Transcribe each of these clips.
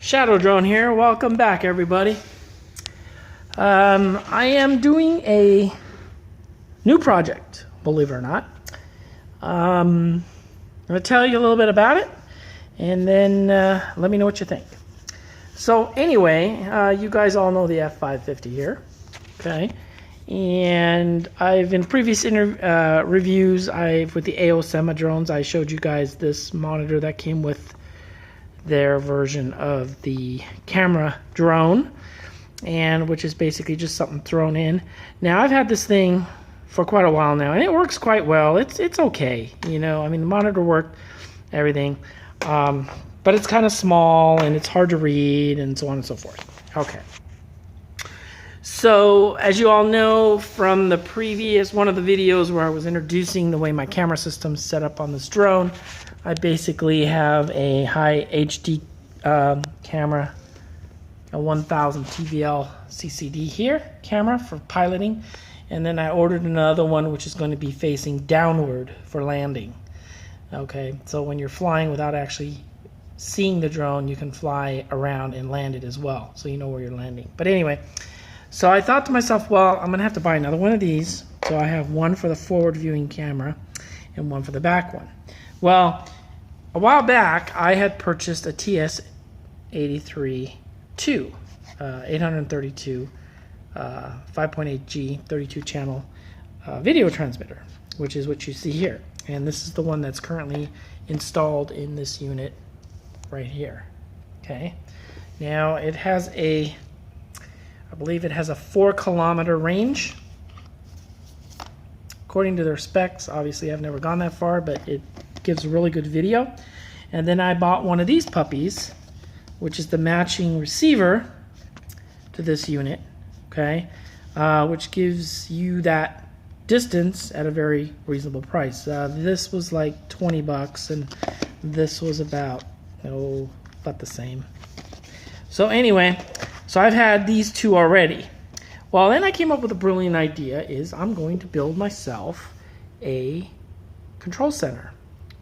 Shadow Drone here. Welcome back, everybody. I am doing a new project, believe it or not. I'm going to tell you a little bit about it, and then let me know what you think. So anyway, you guys all know the F550 here, okay? And in previous reviews, with the AO Sema drones, I showed you guys this monitor that came with their version of the camera drone, and which is basically just something thrown in. Now I've had this thing for quite a while now, and it works quite well. It's okay, you know. I mean, the monitor worked, everything, but it's kind of small and it's hard to read and so on and so forth. Okay. So as you all know from the previous one of the videos where I was introducing the way my camera system's set up on this drone, I basically have a high HD camera, a 1000 TVL CCD here camera for piloting, and then I ordered another one which is going to be facing downward for landing. Okay, so when you're flying without actually seeing the drone, you can fly around and land it as well, so you know where you're landing. But anyway, so I thought to myself, well, I'm going to have to buy another one of these. So I have one for the forward viewing camera and one for the back one. Well, a while back, I had purchased a TS-83-2, 832, 5.8G, 32 channel video transmitter, which is what you see here. And this is the one that's currently installed in this unit right here. Okay. Now it has I believe it has a 4-kilometer range. According to their specs, obviously I've never gone that far, but it gives really good video. And then I bought one of these puppies, which is the matching receiver to this unit, okay, which gives you that distance at a very reasonable price. This was like 20 bucks, and this was about the same. So anyway, so I've had these two already. Well, then I came up with a brilliant idea, is I'm going to build myself a control center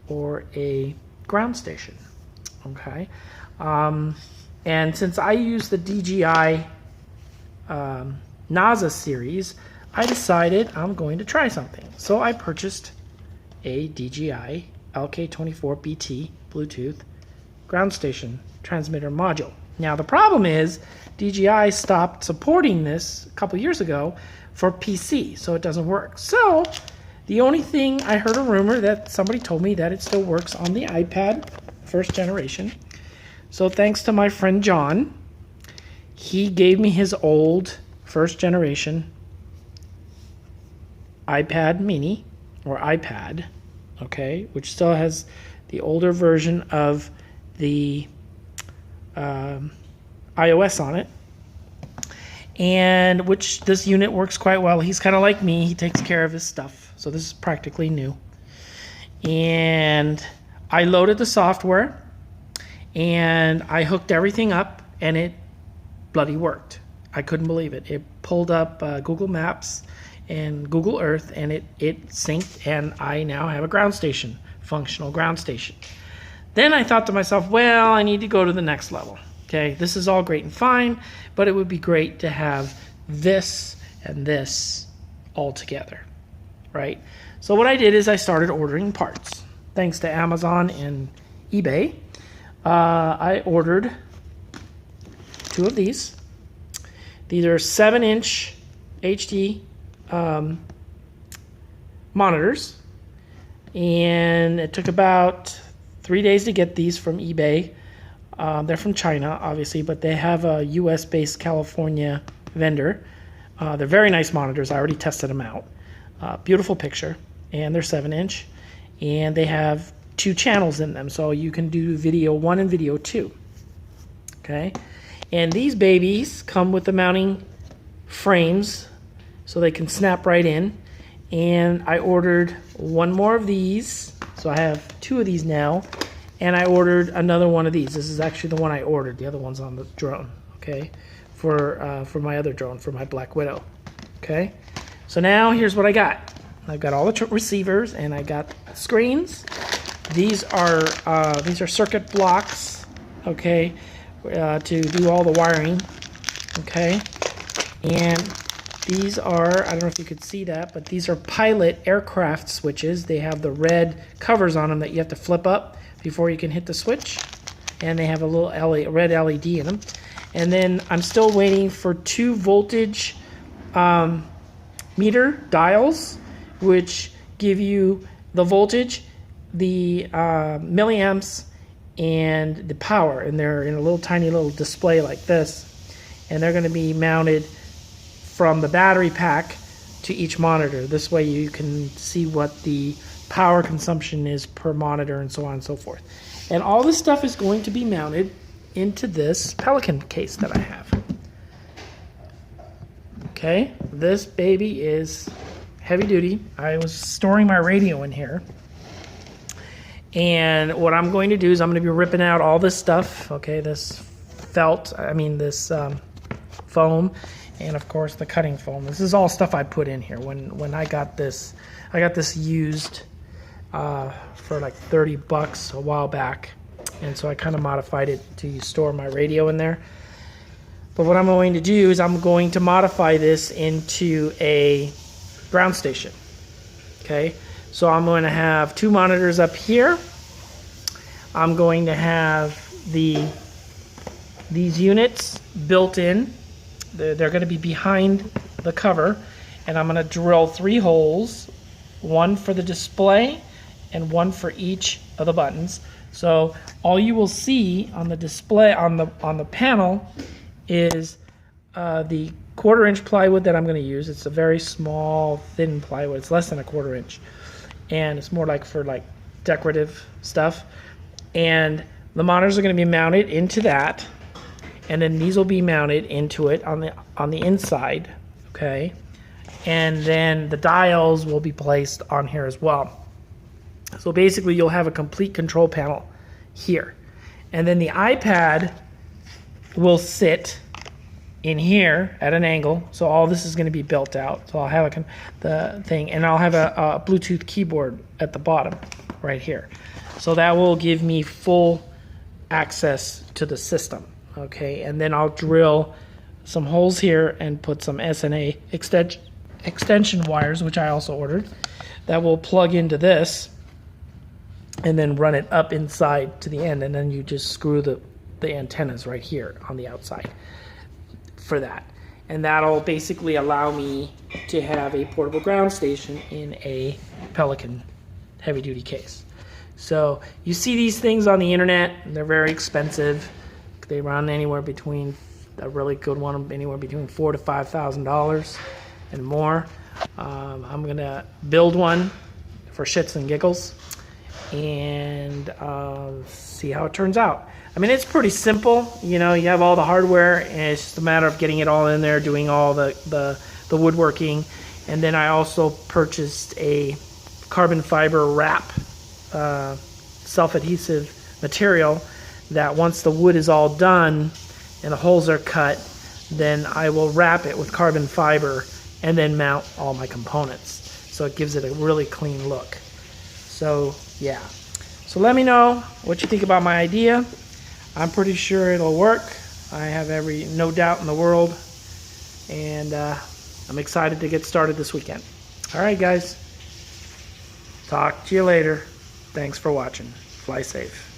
or a ground station, okay? And since I use the DJI NASA series, I decided I'm going to try something. So I purchased a DJI LK24BT Bluetooth ground station transmitter module. Now the problem is DJI stopped supporting this a couple years ago for PC, so it doesn't work. So the only thing, I heard a rumor that somebody told me that it still works on the iPad first generation. So thanks to my friend John, he gave me his old first generation iPad mini or iPad, okay, which still has the older version of the iOS on it, and which this unit works quite well. He's kind of like me, he takes care of his stuff, so this is practically new. And I loaded the software and I hooked everything up, and it bloody worked. I couldn't believe it. It pulled up Google Maps and Google Earth, and it synced, and I now have a ground station, functional ground station. Then I thought to myself, well, I need to go to the next level. Okay, this is all great and fine, but it would be great to have this and this all together, right? So what I did is I started ordering parts. Thanks to Amazon and eBay, I ordered 2 of these. These are 7-inch HD monitors, and it took about 3 days to get these from eBay. They're from China, obviously, but they have a US-based California vendor. They're very nice monitors. I already tested them out. Beautiful picture, and they're 7-inch, and they have 2 channels in them, so you can do video 1 and video 2. Okay, and these babies come with the mounting frames, so they can snap right in. And I ordered 1 more of these, so I have 2 of these now. And I ordered another one of these. This is actually the one I ordered. The other one's on the drone, okay? For my other drone, for my Black Widow, okay? So now here's what I got. I've got all the receivers, and I got screens. These are circuit blocks, okay, to do all the wiring. Okay, and these are, I don't know if you could see that, but these are Pilot aircraft switches. They have the red covers on them that you have to flip up before you can hit the switch. And they have a little red LED in them. And then I'm still waiting for 2 voltage meter dials, which give you the voltage, the milliamps, and the power. And they're in a little tiny little display like this. And they're going to be mounted from the battery pack to each monitor. This way you can see what the power consumption is per monitor and so on and so forth. And all this stuff is going to be mounted into this Pelican case that I have. Okay, this baby is heavy duty. I was storing my radio in here. And what I'm going to do is I'm going to be ripping out all this stuff. Okay, this this foam, and of course the cutting foam. This is all stuff I put in here. When I got this used for like $30 a while back, and so I kind of modified it to store my radio in there. But what I'm going to do is I'm going to modify this into a ground station. Okay, so I'm going to have 2 monitors up here. I'm going to have these units built in. They're going to be behind the cover, and I'm going to drill 3 holes, 1 for the display and 1 for each of the buttons. So all you will see on the display on the panel is the 1/4 inch plywood that I'm going to use. It's a very small, thin plywood. It's less than a 1/4 inch, and it's more like for like decorative stuff. And the monitors are going to be mounted into that, and then these will be mounted into it on the inside. Okay, and then the dials will be placed on here as well. So basically you'll have a complete control panel here, and then the iPad will sit in here at an angle. So all this is going to be built out. So I'll have the thing, and I'll have a Bluetooth keyboard at the bottom right here. So that will give me full access to the system. Okay, and then I'll drill some holes here and put some SNA extension wires, which I also ordered, that will plug into this and then run it up inside to the end, and then you just screw the antennas right here on the outside for that. And that'll basically allow me to have a portable ground station in a Pelican heavy duty case. So you see these things on the internet, and they're very expensive. They run anywhere between, a really good one, anywhere between $4,000 to $5,000 and more. I'm gonna build one for shits and giggles and see how it turns out. I mean, it's pretty simple. You know, you have all the hardware, and it's just a matter of getting it all in there, doing all the woodworking. And then I also purchased a carbon fiber wrap, self-adhesive material, that once the wood is all done and the holes are cut, then I will wrap it with carbon fiber and then mount all my components. So it gives it a really clean look. So yeah. So let me know what you think about my idea. I'm pretty sure it'll work. I have no doubt in the world. And I'm excited to get started this weekend. All right, guys. Talk to you later. Thanks for watching. Fly safe.